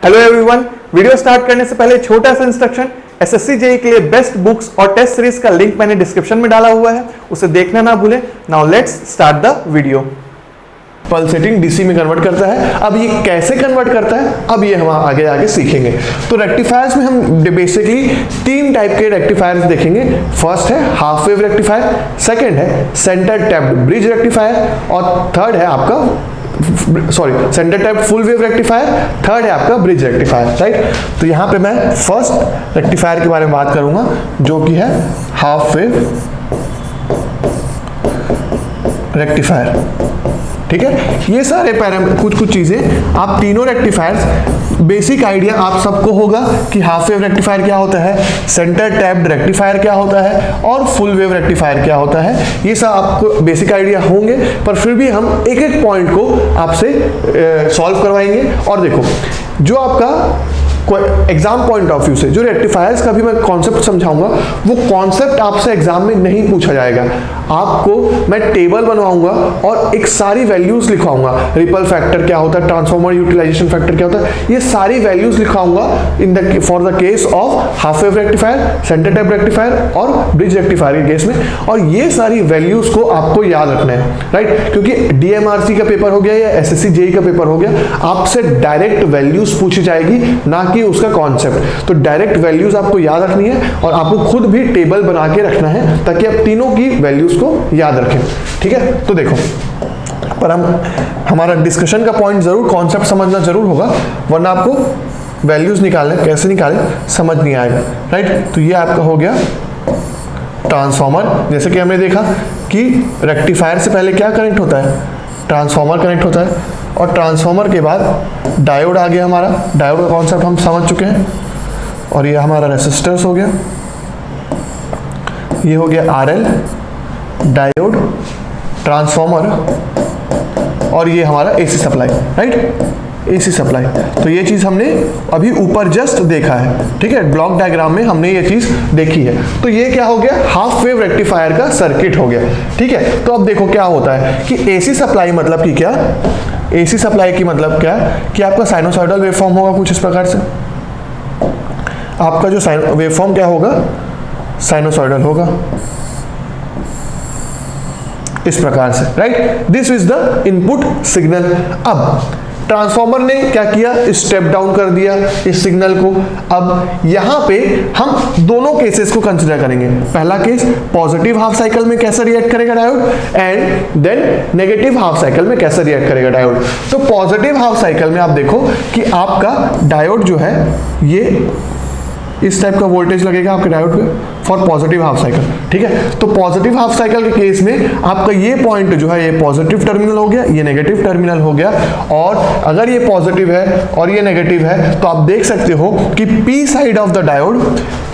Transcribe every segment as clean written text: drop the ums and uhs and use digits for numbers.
Hello everyone, video start करने से पहले छोटा सा इंस्ट्रक्शन। एसएससी जेईई के लिए बेस्ट बुक्स और टेस्ट सीरीज का लिंक मैंने डिस्क्रिप्शन में डाला हुआ है, उसे देखना ना भूलें। Now let's start the video. Pulsating DC में कन्वर्ट करता है। अब ये कैसे कन्वर्ट करता है, अब ये हम आगे आगे सीखेंगे। तो रेक्टिफायर्स में हम बेसिकली तीन टाइप के रेक्टिफायर्स देखेंगे। फर्स्ट है हाफ वेव रेक्टिफायर, सेकंड है सेंटर टैप्ड ब्रिज रेक्टिफायर और थर्ड है आपका centre tap full wave rectifier, third है आपका ब्रिज रेक्टिफायर, राइट। तो यहां पे मैं फर्स्ट रेक्टिफायर के बारे में बात करूंगा जो कि है हाफ वेव रेक्टिफायर। ठीक है, ये सारे कुछ चीजें आप तीनों रेक्टिफायर्स बेसिक आइडिया आप सबको होगा कि हाफ वेव रेक्टिफायर क्या होता है, सेंटर टैप्ड रेक्टिफायर क्या होता है और फुल वेव रेक्टिफायर क्या होता है। ये सब आपको बेसिक आइडिया होंगे, पर फिर भी हम एक एक पॉइंट को आपसे सॉल्व करवाएंगे। और देखो, जो आपका एग्जाम पॉइंट ऑफ व्यू से जो रेक्टिफायर्स का भी मैं कॉन्सेप्ट समझाऊंगा, वो कॉन्सेप्ट आपसे एग्जाम में नहीं पूछा जाएगा। आपको मैं टेबल बनवाऊंगा और एक सारी वैल्यूज लिखवाऊंगा। रिपल फैक्टर क्या होता है, ट्रांसफॉर्मर यूटिलाइजेशन फैक्टर क्या होता है, ये सारी वैल्यूज लिखवाऊंगा in the for the case of half wave rectifier, centre tap rectifier और ब्रिज रेक्टिफायर के केस में। और ये सारी वैल्यूज को आपको याद रखना है, राइट, क्योंकि डीएमआरसी का पेपर हो गया या एसएससी जेईई का पेपर हो गया, आपसे डायरेक्ट वैल्यूज पूछी जाएगी, ना कि उसका कॉन्सेप्ट। तो डायरेक्ट वैल्यूज आपको याद रखनी है और आपको खुद भी टेबल बना के रखना है ताकि आप तीनों की वैल्यूज को याद रखें। ठीक है, तो देखो, पर हमारा डिस्कशन का पॉइंट जरूर कॉन्सेप्ट समझना जरूर होगा, वरना आपको वैल्यूज निकालने कैसे निकालें समझ नहीं आएगा, राइट। तो ये आपका हो गया ट्रांसफॉर्मर। जैसे कि हमने देखा कि रेक्टिफायर से पहले क्या कनेक्ट होता है, ट्रांसफॉर्मर कनेक्ट होता है, और ट्रांसफॉर्मर के बाद डायोड आ गया हमारा। डायोड का कॉन्सेप्ट हम समझ चुके हैं। और ये हमारा रेसिस्टर्स हो गया, ये हो गया आरएल, डायोड, ट्रांसफॉर्मर, और ये हमारा AC supply, right, AC supply. तो ये चीज हमने अभी ऊपर जस्ट देखा है, ठीक है, ब्लॉक डायग्राम में हमने ये चीज देखी है। तो ये क्या हो गया, हाफ वेव रेक्टिफायर का सर्किट हो गया। ठीक है, तो अब देखो क्या होता है कि एसी सप्लाई मतलब कि क्या, एसी सप्लाई की मतलब क्या कि आपका साइनोसॉइडल वेवफॉर्म होगा कुछ इस प्रकार से। आपका जो वेवफॉर्म क्या होगा, साइनोसॉइडल होगा इस प्रकार से, right. This is the input signal. अब ट्रांसफॉर्मर ने क्या किया, स्टेप डाउन कर दिया इस सिग्नल को। अब यहां पे हम दोनों केसेस को कंसीडर करेंगे। पहला केस, पॉजिटिव हाफ साइकिल में कैसा रिएक्ट करेगा diode, and then negative half cycle में कैसा रिएक्ट करेगा डायोड। तो पॉजिटिव हाफ साइकिल में आप देखो कि आपका डायोड जो है ये इस टाइप का वोल्टेज लगेगा आपके डायोड पे फॉर पॉजिटिव हाफ साइकिल। ठीक है, तो पॉजिटिव हाफ साइकिल के केस में आपका ये पॉइंट जो है ये पॉजिटिव टर्मिनल हो गया, ये नेगेटिव टर्मिनल हो गया। और अगर ये पॉजिटिव है और ये नेगेटिव है तो आप देख सकते हो कि P side of the diode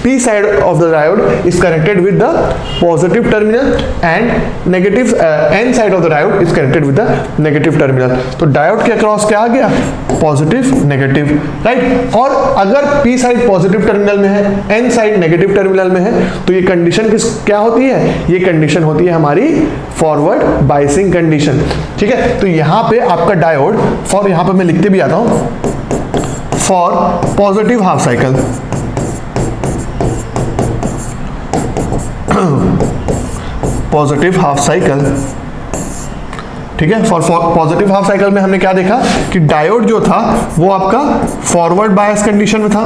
is connected with the positive terminal and negative n side of the diode is connected with the negative terminal। तो डायोड के अक्रॉस क्या आ गया, पॉजिटिव नेगेटिव, राइट। और अगर p साइड पॉजिटिव टर्मिनल में है, n side negative terminal में है, तो ये कंडीशन क्या होती है, ये कंडीशन होती है हमारी फॉरवर्ड बायसिंग कंडीशन। ठीक है, तो यहां पे आपका डायोड फॉर, यहां पे मैं लिखते भी आता हूं, for positive half cycle, positive half cycle. ठीक है, फॉर पॉजिटिव हाफ साइकिल में हमने क्या देखा कि डायोड जो था वो आपका फॉरवर्ड बायस कंडीशन में था।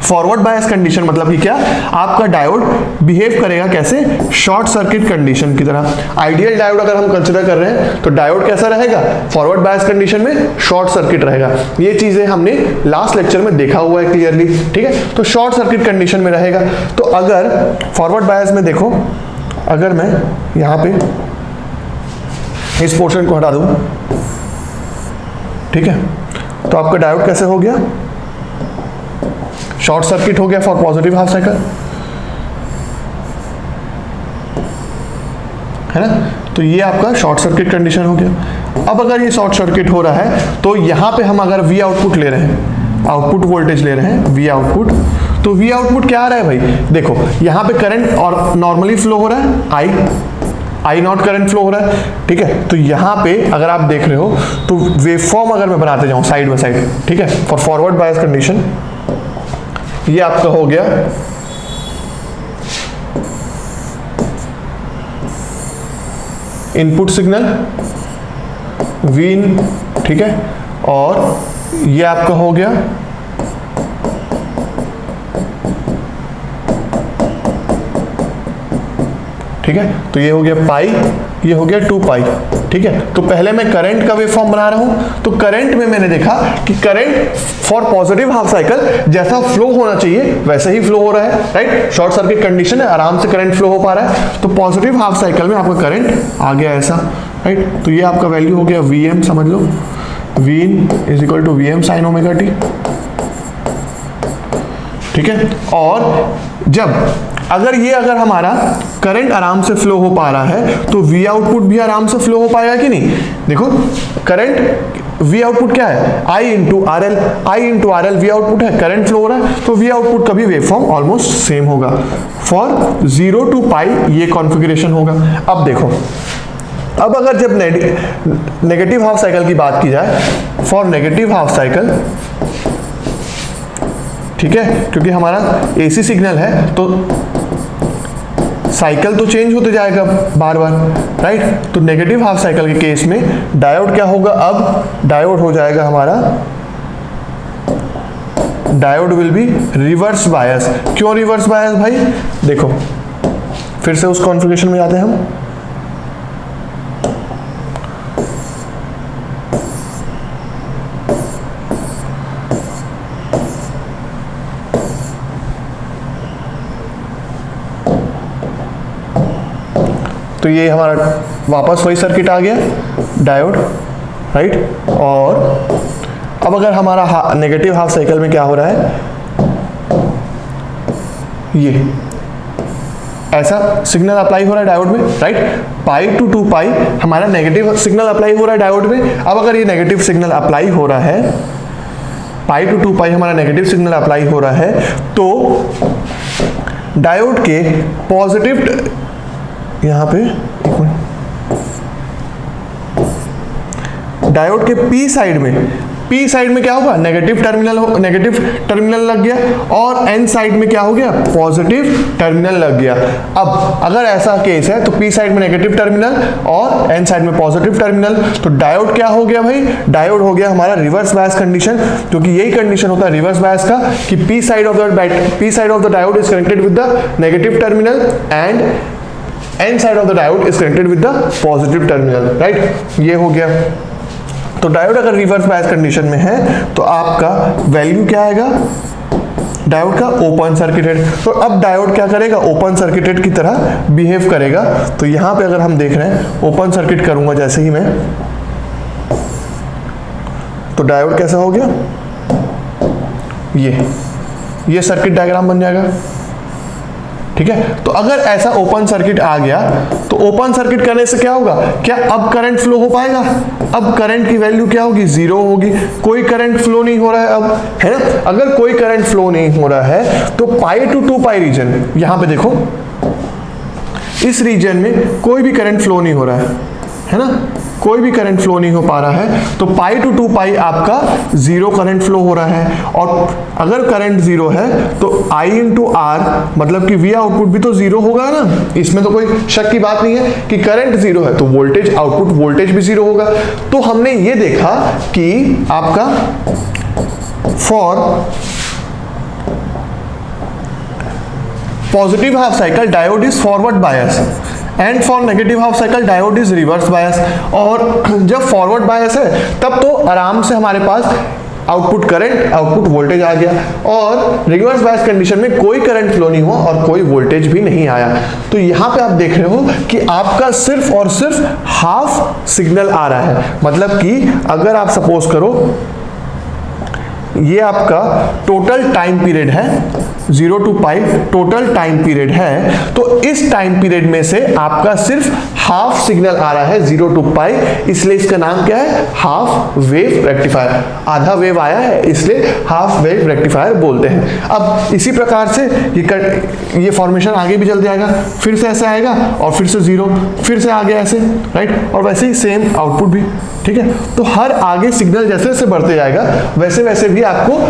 फॉरवर्ड बायस कंडीशन मतलब कि क्या, आपका डायोड बिहेव करेगा कैसे, शॉर्ट सर्किट कंडीशन की तरह। आइडियल डायोड अगर हम कंसीडर कर रहे हैं तो डायोड कैसा रहेगा, फॉरवर्ड बायस कंडीशन में शॉर्ट सर्किट रहेगा। ये चीजें हमने लास्ट लेक्चर में देखा हुआ है क्लियरली। ठीक है, तो शॉर्ट सर्किट कंडीशन में रहेगा। तो अगर फॉरवर्ड बायस में देखो, अगर मैं यहां पे इस पोर्शन को हटा दूं, ठीक है, तो आपका डायोड कैसे हो गया, शॉर्ट सर्किट हो गया फॉर पॉजिटिव हाफ साइकिल, है ना। तो ये आपका शॉर्ट सर्किट कंडीशन हो गया। अब अगर ये शॉर्ट सर्किट हो रहा है तो यहां पे हम अगर वी आउटपुट ले रहे हैं, आउटपुट वोल्टेज ले रहे हैं, वी आउटपुट, तो वी आउटपुट क्या आ रहा है भाई, देखो यहां पे करंट और नॉर्मली फ्लो हो रहा है आई, आई नॉट करंट फ्लो हो रहा है, ठीक है। तो यहाँ पे अगर आप देख रहे हो तो वेवफॉर्म अगर मैं बनाते जाऊँ साइड बाय साइड, ठीक है, फॉर फॉरवर्ड बायस कंडीशन, ये आपका हो गया इनपुट सिग्नल Vin, ठीक है, और ये आपका हो गया ठीक है। तो ये हो गया पाई, ये हो गया 2 पाई, ठीक है। तो पहले मैं करंट का वेवफॉर्म बना रहा हूं, तो करंट में मैंने देखा कि current for positive half cycle जैसा फ्लो होना चाहिए वैसे ही फ्लो हो रहा है, राइट। शॉर्ट सर्किट कंडीशन है, आराम से करंट फ्लो हो पा रहा है। तो पॉजिटिव हाफ साइकिल में आपका करंट आ गया ऐसा, राइट। तो ये आपका वैल्यू हो गया Vm, समझ लो, Vin is equal to Vm sine omega T, ठीक है। और जब अगर हमारा करंट आराम से फ्लो हो पा रहा है तो V आउटपुट भी आराम से फ्लो हो पाएगा कि नहीं। देखो करंट V आउटपुट क्या है, I into R L V output है, करंट फ्लो हो रहा है, तो V आउटपुट का भी वेवफॉर्म ऑलमोस्ट सेम होगा। फॉर 0 to पाई ये कॉन्फ़िगरेशन होगा। अब देखो, अब अगर जब नेगेटिव हाफ साइकिल की बात की जाए, फॉर नेगेटिव हाफ साइकिल, ठीक है, क्योंकि हमारा AC सिग्नल है तो साइकिल तो चेंज होते जाएगा बार बार, राइट। तो नेगेटिव हाफ साइकिल के केस में डायोड क्या होगा, अब डायोड हो जाएगा हमारा, diode will be reverse bias. क्यों रिवर्स बायस भाई, देखो फिर से उस कॉन्फ़िगरेशन में जाते हैं हम। तो ये हमारा वापस वही सर्किट आ गया, डायोड, राइट। और अब अगर हमारा नेगेटिव हाफ साइकिल में क्या हो रहा है, ये ऐसा सिग्नल अप्लाई हो रहा है डायोड में, राइट। पाई टू 2 पाई हमारा नेगेटिव सिग्नल अप्लाई हो रहा है डायोड में। अब अगर ये नेगेटिव सिग्नल अप्लाई हो रहा है, पाई टू 2 पाई हमारा नेगेटिव सिग्नल अप्लाई हो रहा है, तो डायोड के पॉजिटिव, यहां पे एक मिनट, डायोड के P साइड में क्या होगा, नेगेटिव टर्मिनल लग गया, और N साइड में क्या हो गया, पॉजिटिव टर्मिनल लग गया। अब अगर ऐसा केस है तो P साइड में नेगेटिव टर्मिनल और N साइड में पॉजिटिव टर्मिनल, तो डायोड क्या हो गया भाई, डायोड हो गया हमारा रिवर्स बायस कंडीशन, क्योंकि यही कंडीशन होता है रिवर्स बायस का कि P side of the diode is connected with the negative terminal and N side of the diode is connected with the positive terminal, right. ये हो गया। तो डायोड अगर रिवर्स बायस कंडीशन में है तो आपका वैल्यू क्या आएगा, डायोड का ओपन सर्किटेड। तो अब डायोड क्या करेगा, ओपन सर्किटेड की तरह बिहेव करेगा। तो यहां पे अगर हम देख रहे हैं, ओपन सर्किट करूंगा जैसे ही मैं, तो डायोड कैसा हो गया, ये सर्किट डायग्राम बन जाएगा, ठीक है। तो अगर ऐसा ओपन सर्किट आ गया तो ओपन सर्किट करने से क्या होगा, क्या अब करंट फ्लो हो पाएगा, अब करंट की वैल्यू क्या होगी, 0 होगी, कोई करंट फ्लो नहीं हो रहा है अब, है ना। अगर कोई करंट फ्लो नहीं हो रहा है तो पाई टू 2 पाई रीजन, यहां पे देखो इस रीजन में कोई भी करंट फ्लो नहीं हो रहा है ना, कोई भी करंट फ्लो नहीं हो पा रहा है, तो पाई टू 2 पाई आपका 0 करंट फ्लो हो रहा है। और अगर करंट 0 है तो I इंटू आर, मतलब कि V आउटपुट भी तो 0 होगा ना, इसमें तो कोई शक की बात नहीं है कि करंट 0 है तो वोल्टेज आउटपुट वोल्टेज भी 0 होगा। तो हमने ये देखा कि आपका for positive half cycle diode is forward bias and for negative half cycle diode is reverse bias. और जब फॉरवर्ड बायस है तब तो आराम से हमारे पास आउटपुट करंट आउटपुट वोल्टेज आ गया, और रिवर्स बायस कंडीशन में कोई करंट फ्लो नहीं हुआ और कोई वोल्टेज भी नहीं आया। तो यहां पे आप देख रहे हो कि आपका सिर्फ और सिर्फ हाफ सिग्नल आ रहा है। मतलब कि अगर आप सपोज करो ये आपका टोटल टाइम पीरियड है, 0 to pi total time period है, तो इस टाइम पीरियड में से आपका सिर्फ हाफ सिग्नल आ रहा है 0 to पाई, इसलिए इसका नाम क्या है, हाफ वेव रेक्टिफायर। आधा वेव आया है इसलिए हाफ वेव रेक्टिफायर बोलते हैं। अब इसी प्रकार से ये फॉर्मेशन आगे भी चल जाएगा, फिर से ऐसे आएगा और फिर से 0, फिर से आगे ऐसे, राइट, और वैसे ही सेम आउटपुट भी, ठीक है। तो हर आगे सिग्नल जैसे जैसे बढ़ते जाएगा वैसे वैसे भी आपको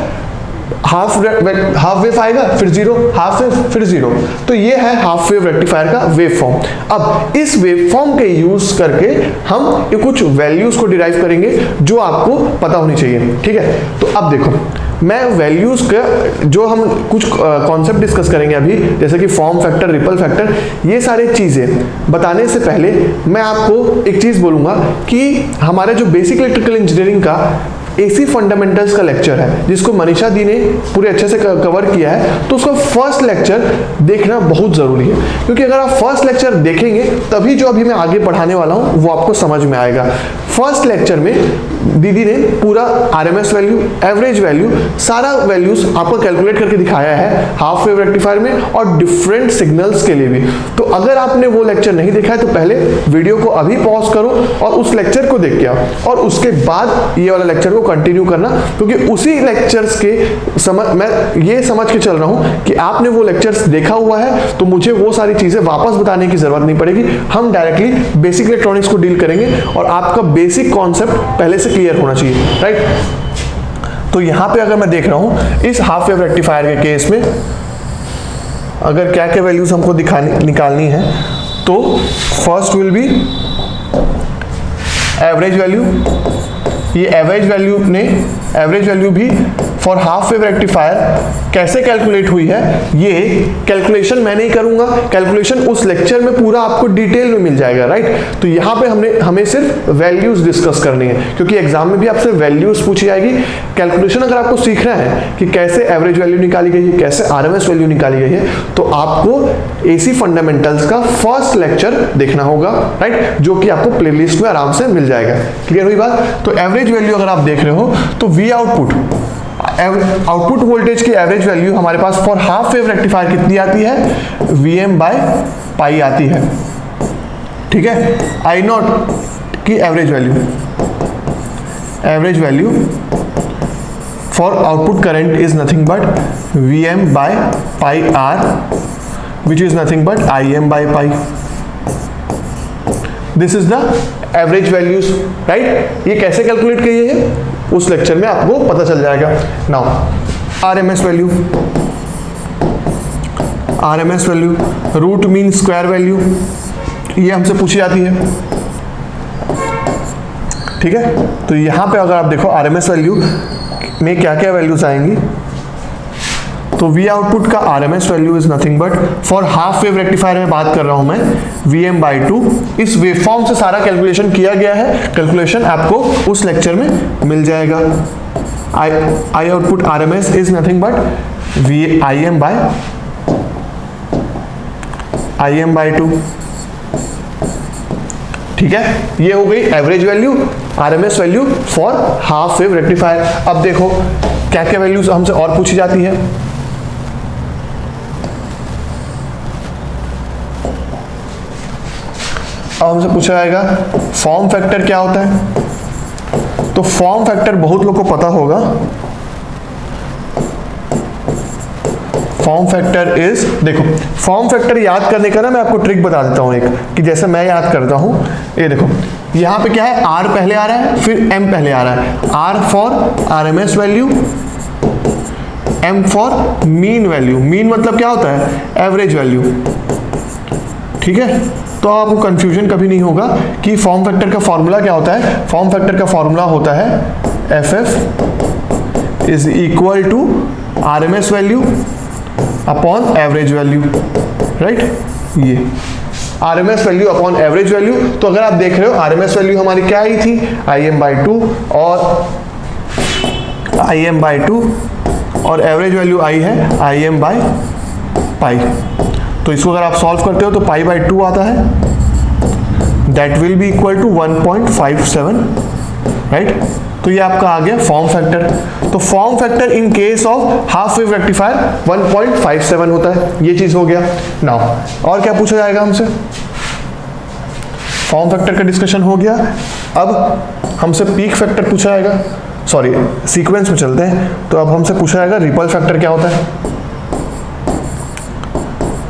हाफ वेव आएगा, फिर 0, हाफ वेव, फिर 0। तो ये है हाफ वेव रेक्टिफायर का वेव फॉर्म। अब इस वेव फॉर्म के यूज करके हम कुछ वैल्यूज को डिराइव करेंगे जो आपको पता होनी चाहिए, ठीक है। तो अब देखो, मैं वैल्यूज का जो हम कुछ कॉन्सेप्ट डिस्कस करेंगे अभी, जैसे कि फॉर्म फैक्टर, रिपल फैक्टर, ये सारी चीजें बताने से पहले मैं आपको एक चीज बोलूंगा कि हमारे जो बेसिक इलेक्ट्रिकल इंजीनियरिंग का एसी फंडामेंटल्स का लेक्चर है, जिसको मनीषा दी ने पूरे अच्छे से कवर किया है, तो उसका फर्स्ट लेक्चर देखना बहुत जरूरी है, क्योंकि अगर आप फर्स्ट लेक्चर देखेंगे तभी जो अभी मैं आगे पढ़ाने वाला हूं वो आपको समझ में आएगा। फर्स्ट लेक्चर में दीदी ने पूरा आरएमएस वैल्यू, एवरेज वैल्यू, सारा वैल्यूज आपको कैलकुलेट करके दिखाया है हाफ वेव रेक्टिफायर में और डिफरेंट सिग्नल्स के लिए भी। तो अगर आपने वो लेक्चर नहीं देखा है तो पहले वीडियो को अभी पॉज करो और उस लेक्चर को देख के आओ, और उसके बाद ये वाला लेक्चर को कंटिन्यू करना, क्योंकि उसी लेक्चर्स के मैं ये समझ के चल रहा हूं कि आपने वो लेक्चर्स देखा हुआ है, तो मुझे वो सारी चीजें वापस बताने की जरूरत नहीं पड़ेगी। हम डायरेक्टली बेसिक इलेक्ट्रॉनिक्स को डील करेंगे और आपका बेसिक कॉन्सेप्ट पहले से क्लियर होना चाहिए, राइट। तो यहां पे अगर मैं देख रहा हूं इस हाफ वेव रेक्टिफायर के केस में अगर क्या क्या वैल्यूज हमको निकालनी है, तो first will be average value. ये एवरेज वैल्यू भी फॉर हाफ वेव रेक्टिफायर कैसे कैलकुलेट हुई है, ये कैलकुलेशन मैं नहीं करूंगा, कैलकुलेशन उस लेक्चर में पूरा आपको डिटेल में मिल जाएगा, राइट। तो यहां पे हमें सिर्फ वैल्यूज डिस्कस करनी है, क्योंकि एग्जाम में भी आपसे वैल्यूज पूछी जाएगी। कैलकुलेशन अगर आपको सीखना है कि कैसे एवरेज वैल्यू निकाली गई है, कैसे आरएमएस वैल्यू निकाली गई है, तो आपको एसी फंडामेंटल्स का फर्स्ट लेक्चर देखना होगा, राइट, जो कि आपको प्लेलिस्ट में आराम से मिल जाएगा। क्लियर हुई बात। तो एवरेज वैल्यू अगर आप देख रहे हो तो वी आउटपुट वोल्टेज की एवरेज वैल्यू हमारे पास फॉर हाफ वेव रेक्टिफायर कितनी आती है, Vm/पाई आती है, ठीक है। आई नॉट की average value for output current is nothing but Vm/πr, which is nothing but Im/π. This is the average values, right. ये कैसे कैलकुलेट किए हैं उस लेक्चर में आपको पता चल जाएगा। Now RMS value, root mean square value, ये हमसे पूछी जाती है, ठीक है। तो यहां पे अगर आप देखो आरएमएस वैल्यू में क्या क्या वैल्यूज आएंगी, तो वी आउटपुट का RMS value is nothing but, for half wave rectifier में बात कर रहा हूं मैं, Vm/2। इस वेवफॉर्म से सारा कैलकुलेशन किया गया है, कैलकुलेशन आपको उस लेक्चर में मिल जाएगा। आई output RMS is nothing but Im/2, ठीक है। ये हो गई average value, RMS value for half wave rectifier. अब देखो क्या क्या वैल्यूज हमसे और पूछी जाती है। अब हमसे पूछा जाएगा फॉर्म फैक्टर क्या होता है। तो फॉर्म फैक्टर बहुत लोग को पता होगा। फॉर्म फैक्टर इज, देखो फॉर्म फैक्टर याद करने का ना मैं आपको ट्रिक बता देता हूं एक, कि जैसे मैं याद करता हूं, ये देखो यहां पे क्या है, आर पहले आ रहा है, फिर एम पहले आ रहा है। R for RMS value, M for mean value. Mean मतलब क्या होता है, एवरेज वैल्यू, ठीक है। तो आपको कंफ्यूजन कभी नहीं होगा कि फॉर्म फैक्टर का फॉर्मूला क्या होता है। फॉर्म फैक्टर का फॉर्मूला होता है FF is equal to RMS value upon average value, right. ये RMS value upon average value. तो अगर आप देख रहे हो आरएमएस वैल्यू हमारी क्या आई थी, Im/2, और Im/2 और एवरेज वैल्यू आई है Im/π। तो इसको अगर आप सॉल्व करते हो तो π/2 आता है, that will be equal to 1.57 right. तो ये आपका आ गया फॉर्म फैक्टर। तो form factor in case of half wave rectifier 1.57 होता है, ये चीज हो गया। नाउ और क्या पूछा जाएगा हमसे, फॉर्म फैक्टर का डिस्कशन हो गया। अब हमसे पीक फैक्टर पूछा जाएगा, सॉरी सीक्वेंस में चलते हैं। तो अब हमसे पूछा जाएगा रिपल फैक्टर क्या होता है।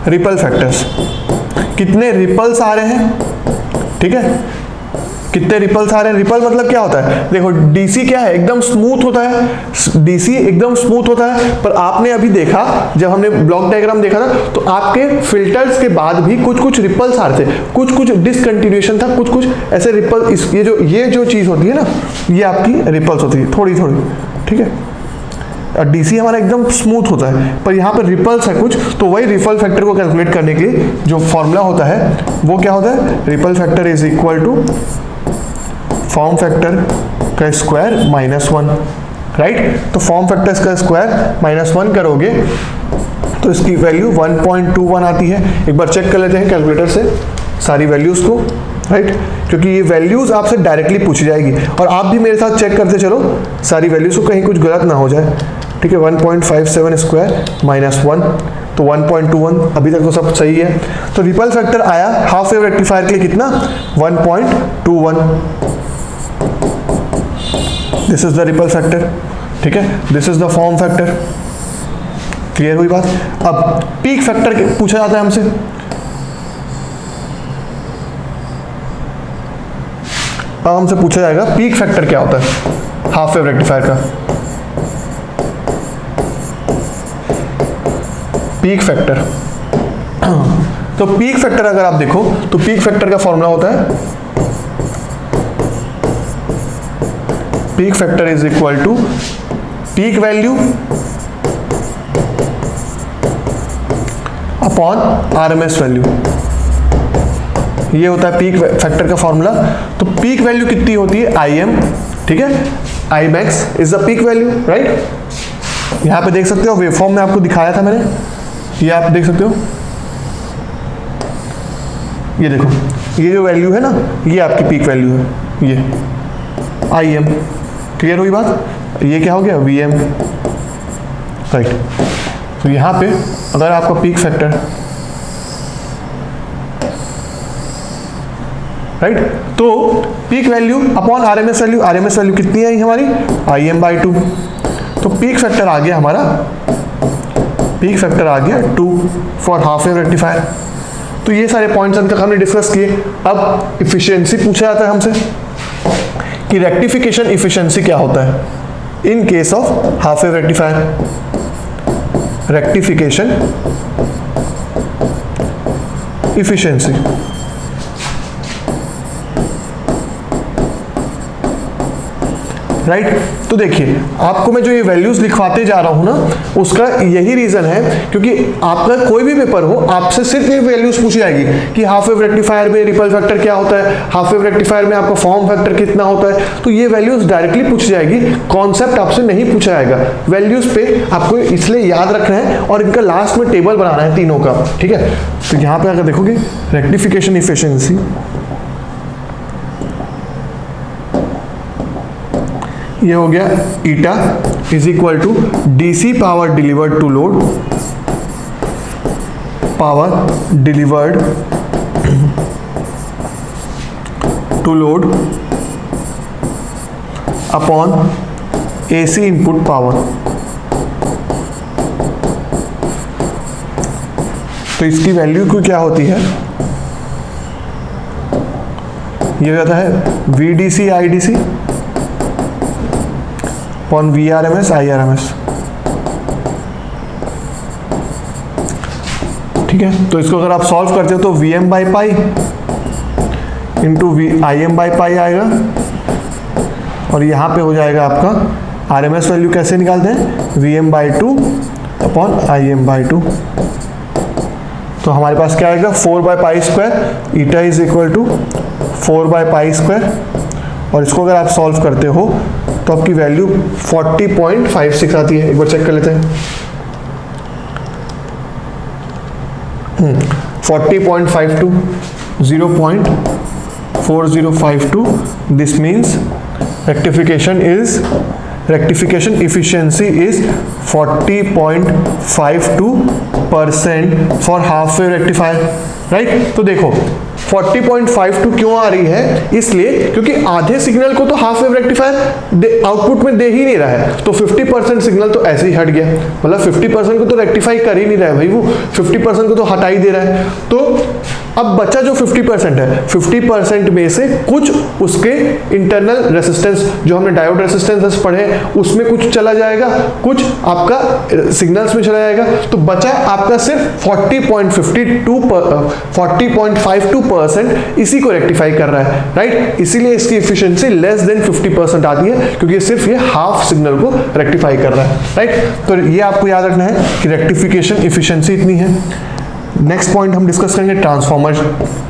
रिपल फैक्टर्स, कितने रिपल्स आ रहे हैं, ठीक है, कितने रिपल्स आ रहे हैं। रिपल मतलब क्या होता है, देखो डीसी क्या है, एकदम स्मूथ होता है, डीसी एकदम स्मूथ होता है। पर आपने अभी देखा, जब हमने ब्लॉक डायग्राम देखा था, तो आपके फिल्टर्स के बाद भी कुछ कुछ रिपल्स आ रहे थे, कुछ कुछ डिसकंटिन्यूएशन था, कुछ कुछ ऐसे रिपल। ये जो चीज होती है ना, ये आपकी रिपल्स होती है थोड़ी थोड़ी, ठीक है। और डीसी हमारा एकदम स्मूथ होता है, पर यहाँ पर रिपल्स है कुछ, तो वही रिपल फैक्टर को कैलकुलेट करने के लिए जो फॉर्मूला होता है वो क्या होता है, ripple factor is equal to form factor का स्क्वायर -1, राइट। तो फॉर्म फैक्टर का स्क्वायर -1 करोगे तो इसकी वैल्यू 1.21 आती है। एक बार चेक कर लेते हैं कैलकुलेटर से सारी वैल्यूज को, राइट, क्योंकि ये वैल्यूज आपसे डायरेक्टली पूछी जाएगी। और आप भी मेरे साथ चेक करते चलो सारी वैल्यूज को, कहीं कुछ गलत ना हो जाए, ठीक है। 1.57 स्क्वायर -1 तो 1.21, अभी तक तो सब सही है। तो रिपल फैक्टर आया हाफ वेव रेक्टिफायर के लिए कितना, 1.21। This is the ripple factor, ठीक है, this is the form factor. Clear हुई बात। अब पीक फैक्टर पूछा जाता है हमसे। अब हमसे पूछा जाएगा पीक फैक्टर क्या होता है हाफ वेव रेक्टिफायर का। पीक फैक्टर, तो पीक फैक्टर अगर आप देखो तो पीक फैक्टर का फॉर्मूला होता है peak factor is equal to peak value upon RMS value, ये होता है पीक फैक्टर का फॉर्मूला। तो पीक वैल्यू कितनी होती है, IM, ठीक है, I max is the peak value, right. यहां पे देख सकते हो वेवफॉर्म में आपको दिखाया था मैंने, ये आप देख सकते हो, ये देखो, ये जो वैल्यू है ना, ये आपकी पीक वैल्यू है, ये IM। क्लियर हुई बात। ये क्या हो गया, VM, राइट। तो यहां पे अगर आपका पीक फैक्टर, राइट, तो peak value upon RMS value, RMS value कितनी है हमारी, IM/2। तो पीक फैक्टर आ गया हमारा, पीक फैक्टर आ गया 2 फॉर हाफ वेव रेक्टिफायर। तो ये सारे पॉइंट्स अभी तक हमने डिस्कस किए। अब इफिशिएंसी पूछा जाता है हमसे कि रेक्टिफिकेशन इफिशिएंसी क्या होता है इन case of half wave rectifier. Rectification efficiency, right. तो देखिए आपको मैं जो ये वैल्यूज लिखवाते जा रहा हूं ना, उसका यही रीजन है क्योंकि आपका कोई भी पेपर हो, आपसे सिर्फ ये वैल्यूज पूछी जाएगी कि हाफ वेव रेक्टिफायर में रिपल फैक्टर क्या होता है, हाफ वेव रेक्टिफायर में आपका फॉर्म फैक्टर कितना होता है। तो ये वैल्यूज डायरेक्टली पूछी जाएगी, कॉन्सेप्ट आपसे नहीं पूछा जाएगा। वैल्यूज पे आपको इसलिए याद रखना है और इनका लास्ट में टेबल बनाना है तीनों का, ठीक है। तो यहां पर अगर देखोगे रेक्टिफिकेशन इफिशिएंसी, ये हो गया eta is equal to DC power delivered to load, power delivered to load upon AC input power. तो इसकी वैल्यू क्या होती है, ये जाता है VDC IDC upon VRMS IRMS, ठीक है। तो इसको अगर आप सॉल्व करते हो तो VM/पाई इंटू IM/पाई आएगा और यहाँ पे हो जाएगा आपका RMS वैल्यू कैसे निकालते हैं, VM/2 अपॉन IM/2। तो हमारे पास क्या आएगा 4/पाई², ईटा इज इक्वल टू 4/पाई²। और इसको अगर आप सॉल्व करते हो तो आपकी वैल्यू 40.56 आती है। एक बार चेक कर लेते हैं, 40.52, 0.4052, this means rectification efficiency is 40.52% for half wave rectifier, right. तो देखो 40.52 क्यों आ रही है, इसलिए क्योंकि आधे सिग्नल को तो हाफ वेव रेक्टिफायर आउटपुट में दे ही नहीं रहा है, तो 50% सिग्नल तो ऐसे ही हट गया, मतलब 50% को तो रेक्टिफाई कर ही नहीं रहा है भाई, वो 50% को तो हटा ही दे रहा है। तो अब बचा जो 50% है, 50% में से कुछ उसके इंटरनल रेसिस्टेंस जो हमने डायोड रेसिस्टेंस पढ़े उसमें कुछ चला जाएगा, कुछ आपका सिग्नल्स में चला जाएगा, तो बचा आपका सिर्फ 40.52% इसी को रेक्टिफाई कर रहा है, राइट। इसीलिए इसकी एफिशिएंसी लेस देन 50% आती है, क्योंकि सिर्फ ये हाफ सिग्नल को रेक्टिफाई कर रहा है, राइट। तो ये आपको याद रखना है कि रेक्टिफिकेशन एफिशिएंसी इतनी है। नेक्स्ट पॉइंट हम डिस्कस करेंगे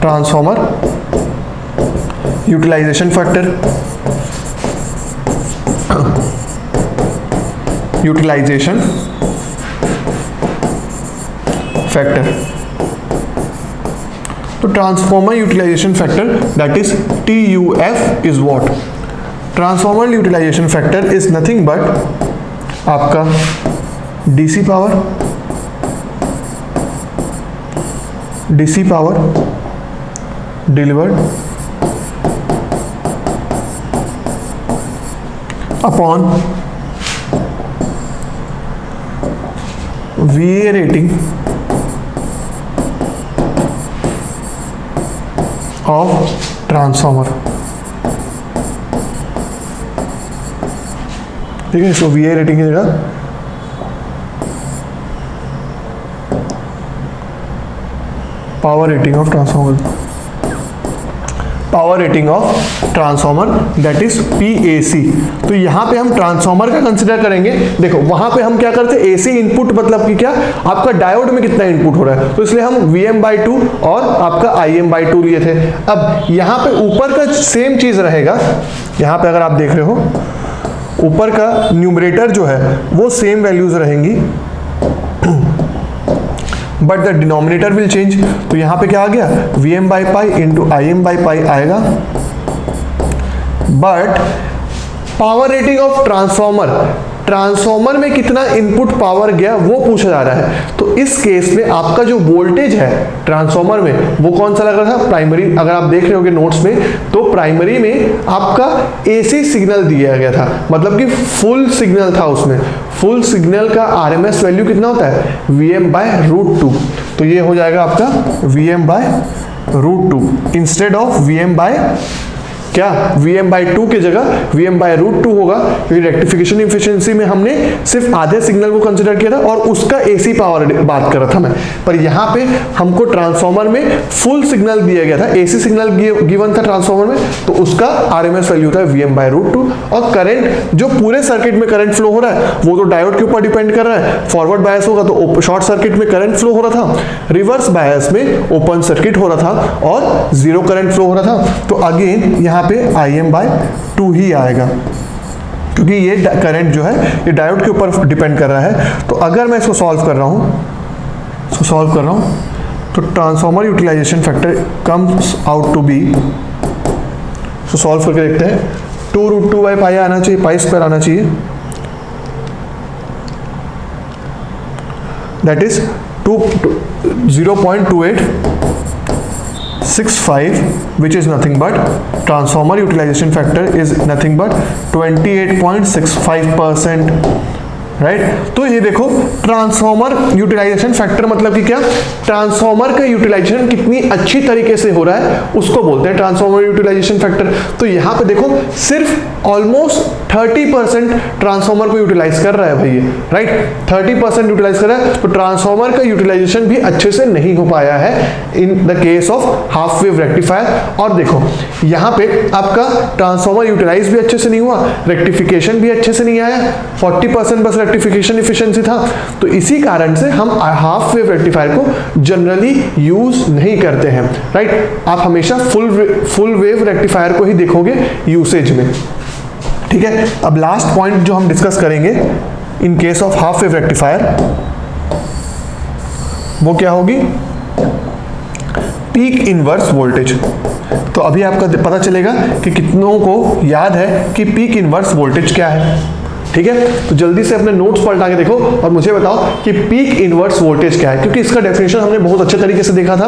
transformer utilization factor. Utilization factor, तो transformer utilization factor that is TUF is what? Transformer utilization factor is nothing but आपका DC power delivered upon VA rating of transformer, ठीक है। इसको VA rating की जगह power rating of transformer, power rating of transformer that is PAC। तो यहां पे हम ट्रांसफॉर्मर का कंसीडर करेंगे। देखो वहां पे हम क्या करते हैं, AC इनपुट मतलब कि क्या, आपका डायोड में कितना इनपुट हो रहा है, तो इसलिए हम VM/2 और आपका IM/2 लिए थे। अब यहां पे ऊपर का सेम चीज रहेगा, यहां पे अगर आप देख रहे हो ऊपर का न्यूमरेटर जो है वो सेम वैल्यूज रहेंगी, but the denominator will change. तो यहां पे क्या आ गया, VM/π इंटू IM/π आएगा, but power rating of transformer में कितना इनपुट पावर गया वो पूछा जा रहा है। तो इस केस में आपका जो वोल्टेज है ट्रांसफॉर्मर में वो कौन सा लग रहा था, प्राइमरी। अगर आप देख रहे होगे नोट्स में, तो प्राइमरी में आपका AC सिग्नल दिया गया था, मतलब कि फुल सिग्नल था, उसमें फुल सिग्नल का RMS वैल्यू कितना होता है, VM/√2। तो ये हो जाएगा आपका VM/√2 इंस्टेड ऑफ VM/2 की जगह VM/√2 होगा, क्योंकि रेक्टिफिकेशन एफिशिएंसी में हमने सिर्फ आधे सिग्नल को कंसीडर किया था और उसका AC पावर बात कर रहा था मैं। पर यहाँ पे हमको ट्रांसफॉर्मर में फुल सिग्नल दिया गया था, AC सिग्नल गिवन था ट्रांसफॉर्मर में, तो उसका RMS वैल्यू था VM/√2। और करंट जो पूरे सर्किट में करंट फ्लो हो रहा है वो तो डायोड के ऊपर डिपेंड कर रहा है। फॉरवर्ड बायस होगा तो शॉर्ट सर्किट में करंट फ्लो हो रहा था, रिवर्स बायस में ओपन सर्किट हो रहा था और जीरो करंट फ्लो हो रहा था। तो अगेन यहाँ पे IM/2 ही आएगा, क्योंकि ये करंट जो है ये डायोड के ऊपर डिपेंड कर रहा है। तो अगर मैं इसको सॉल्व कर रहा हूं, तो transformer utilization factor comes out to be, तो सॉल्व करके देखते हैं, 2√2/π आना चाहिए, π² आना चाहिए, that is 0.2865, which is nothing but transformer utilization factor is nothing but 28.65%, right. तो ये देखो ट्रांसफॉर्मर यूटिलाइजेशन फैक्टर मतलब कि क्या, ट्रांसफॉर्मर का यूटिलाइजेशन कितनी अच्छी तरीके से हो रहा है उसको बोलते हैं ट्रांसफॉर्मर यूटिलाइजेशन फैक्टर। तो यहाँ पे देखो सिर्फ ऑलमोस्ट 30% ट्रांसफॉर्मर को यूटिलाइज कर रहा है भाई ये, राइट, 30% यूटिलाइज कर रहा है। तो ट्रांसफॉर्मर का यूटिलाइजेशन भी अच्छे से नहीं हो पाया है in the case of half wave rectifier. और देखो यहाँ पे आपका ट्रांसफॉर्मर यूटिलाइज भी अच्छे से नहीं हुआ, रेक्टिफिकेशन भी अच्छे से नहीं आया, 40% बस रेक्टिफिकेशन एफिशिएंसी था। तो इसी कारण से हम हाफ वेव रेक्टिफायर को जनरली यूज नहीं करते हैं, राइट। आप हमेशा फुल वेव रेक्टिफायर को ही देखोगे यूसेज में, ठीक है। अब लास्ट पॉइंट जो हम डिस्कस करेंगे इन case of half wave rectifier वो क्या होगी, पीक इनवर्स वोल्टेज। तो अभी आपका पता चलेगा कि कितनों को याद है कि पीक इनवर्स वोल्टेज क्या है। ठीक है, तो जल्दी से अपने नोट्स पलटा के देखो और मुझे बताओ कि पीक इनवर्स वोल्टेज क्या है, क्योंकि इसका डेफिनेशन हमने बहुत अच्छे तरीके से देखा था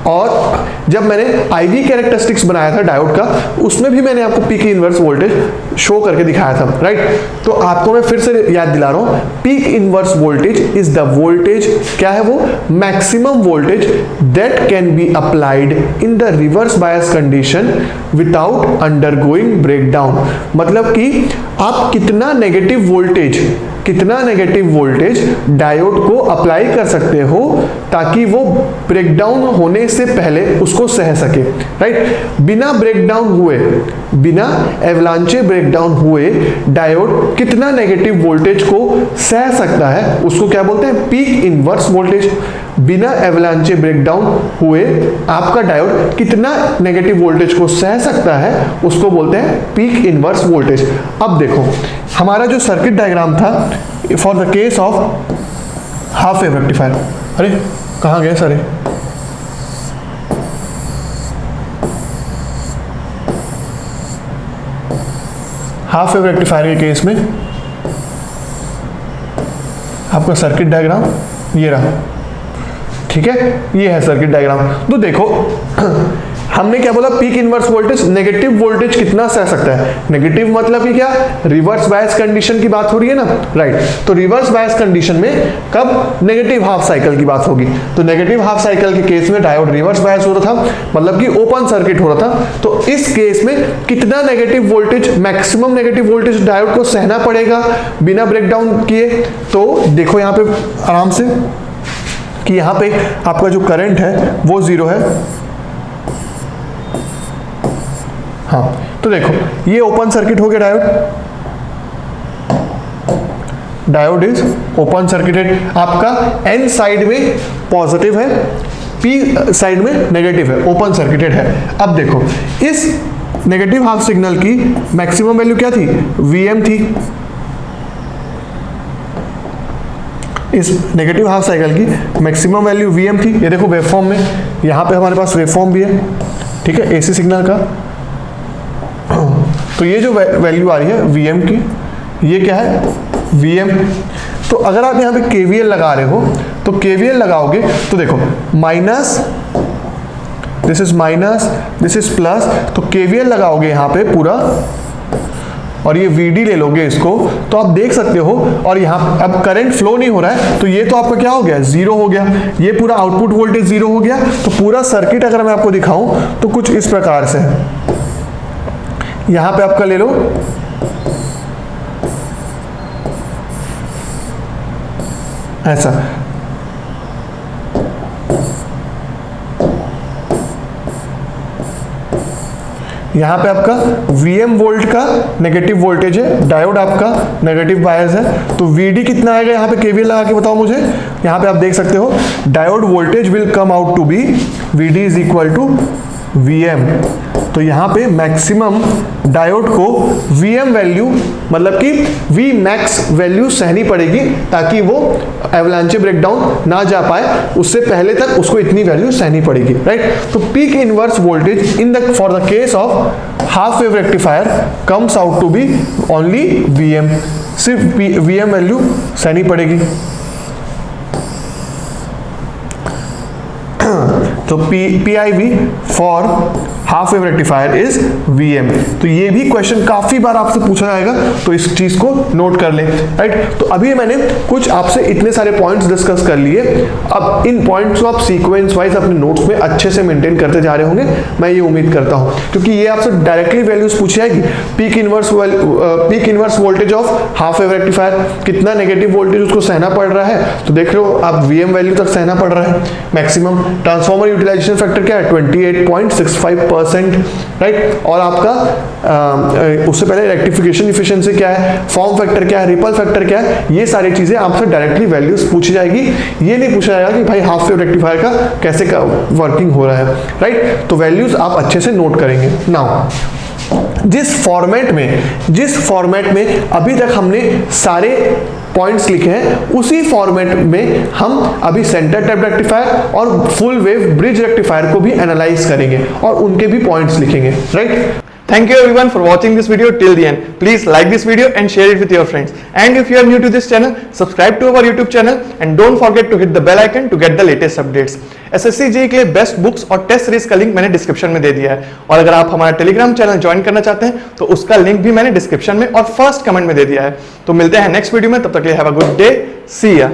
और जब मैंने आईवी कैरेक्टरिस्टिक्स बनाया था डायोड का, उसमें भी मैंने आपको पीक इनवर्स वोल्टेज शो करके दिखाया था, राइट। तो आपको मैं फिर से याद दिला रहा हूं, peak inverse voltage is the voltage, क्या है वो, maximum voltage that can be applied in the reverse bias condition without undergoing breakdown. मतलब कि आप कितना नेगेटिव वोल्टेज डायोड को अप्लाई कर सकते हो ताकि वो ब्रेकडाउन होने से पहले उसको सह सके, राइट। बिना ब्रेकडाउन हुए, बिना एवलांचे ब्रेकडाउन हुए डायोड कितना नेगेटिव वोल्टेज को सह सकता है, उसको क्या बोलते हैं, पीक इनवर्स वोल्टेज। बिना एवलांचे ब्रेकडाउन हुए आपका डायोड कितना नेगेटिव वोल्टेज को सह सकता है, उसको बोलते हैं पीक इनवर्स वोल्टेज। अब देखो हमारा जो सर्किट डायग्राम था for the case of half wave rectifier, अरे कहाँ गए सारे, हाफ वेव रेक्टिफायर के केस में आपका सर्किट डायग्राम ये रहा। ठीक है, ये है सर्किट डायग्राम। तो देखो हमने क्या बोला, peak inverse voltage, negative voltage कितना सह सकता है। नेगेटिव मतलब कि क्या, रिवर्स बायस कंडीशन की बात हो रही है ना, राइट। तो रिवर्स बायस कंडीशन में कब नेगेटिव हाफ साइकिल की बात होगी, तो नेगेटिव हाफ साइकिल के केस में डायोड रिवर्स बायस हो रहा था, मतलब कि ओपन सर्किट हो रहा था। तो इस केस में कितना negative voltage, maximum negative voltage diode को सहना पड़ेगा बिना ब्रेकडाउन किए। तो देखो यहां पे आराम से कि यहां पे आपका जो करंट है वो 0 है। हाँ, तो देखो ये ओपन सर्किट हो गया डायोड इज ओपन सर्किटेड। आपका एन साइड में पॉजिटिव है, पी साइड में नेगेटिव है, ओपन सर्किटेड है। अब देखो इस नेगेटिव हाफ सिग्नल की मैक्सिमम वैल्यू क्या थी, Vm थी। इस नेगेटिव हाफ साइकिल की मैक्सिमम वैल्यू Vm थी। ये देखो वेवफॉर्म में, यहाँ पे हमारे पास वेवफॉर्म भी है, ठीक है, एसी सिग्नल का। तो ये जो वैल्यू आ रही है Vm की, ये क्या है, Vm। तो अगर आप यहाँ पे KVL लगा रहे हो तो KVL लगाओगे तो देखो minus, this is minus, this is plus, तो KVL लगाओगे यहाँ पे पूरा और ये VD ले लोगे इसको, तो आप देख सकते हो। और यहाँ अब करंट फ्लो नहीं हो रहा है, तो ये तो आपका क्या हो गया, 0 हो गया। ये पूरा आउटपुट वोल्टेज 0 हो गया। तो पूरा सर्किट अगर मैं आपको दिखाऊं तो कुछ इस प्रकार से है। यहां पे आपका ले लो, ऐसा, यहां पे आपका Vm वोल्ट का नेगेटिव वोल्टेज है, डायोड आपका नेगेटिव बायस है। तो VD कितना आएगा, यहां पे KVL लगा के बताओ मुझे। यहां पे आप देख सकते हो diode voltage will come out to be VD is equal to Vm। तो यहाँ पे मैक्सिमम डायोड को Vm वैल्यू, मतलब कि V मैक्स वैल्यू सहनी पड़ेगी ताकि वो एवलांचे ब्रेकडाउन ना जा पाए, उससे पहले तक उसको इतनी वैल्यू सहनी पड़ेगी, राइट। तो peak inverse voltage in the for the case of half wave rectifier comes out to be only Vm, सिर्फ Vm वैल्यू सहनी पड़ेगी। तो PIV for half wave rectifier is Vm। तो ये भी क्वेश्चन काफी बार आपसे पूछा जाएगा, तो इस चीज को नोट कर ले, राइट। तो अभी मैंने कुछ आपसे इतने सारे पॉइंट्स डिस्कस कर लिए। अब इन पॉइंट्स को आप सीक्वेंस वाइज अपने नोट्स में अच्छे से मेंटेन करते जा रहे होंगे, मैं ये उम्मीद करता हूं, क्योंकि ये आपसे डायरेक्टली वैल्यूज पूछी जाएगी। Peak inverse voltage of half wave rectifier, कितना नेगेटिव वोल्टेज उसको सहना पड़ रहा है, तो देख लो आप Vm वैल्यू तक सहना पड़ रहा है मैक्सिमम। ट्रांसफॉर्मर यूटिलाइजेशन फैक्टर क्या है, 28.65%, राइट। और आपका उससे पहले रेक्टिफिकेशन एफिशिएंसी क्या है, फॉर्म फैक्टर क्या है, रिपल फैक्टर क्या है, ये सारी चीजें आपसे डायरेक्टली वैल्यूज पूछी जाएगी। ये नहीं पूछा जाएगा कि भाई हाफ वेव रेक्टिफायर का कैसे वर्किंग हो रहा है, राइट। तो वैल्यूज आप अच्छे से नोट करेंगे। नाउ जिस फॉर्मेट में अभी तक हमने सारे पॉइंट्स लिखे हैं, उसी फॉर्मेट में हम अभी सेंटर टैप रेक्टिफायर और फुल वेव ब्रिज रेक्टिफायर को भी एनालाइज करेंगे और उनके भी पॉइंट्स लिखेंगे, right? Thank you everyone for watching this video till the end. Please like this video and share it with your friends. And if you are new to this channel, subscribe to our YouTube channel and don't forget to hit the bell icon to get the latest updates. SSC JEE के लिए best books और test series का link मैंने description में दे दिया है, और अगर आप हमारा टेलीग्राम चैनल ज्वाइन करना चाहते हैं तो उसका लिंक भी मैंने डिस्क्रिप्शन में और फर्स्ट कमेंट में दे दिया है। तो मिलते हैं नेक्स्ट वीडियो में, तब तक के लिए हैव अ गुड डे, सी या।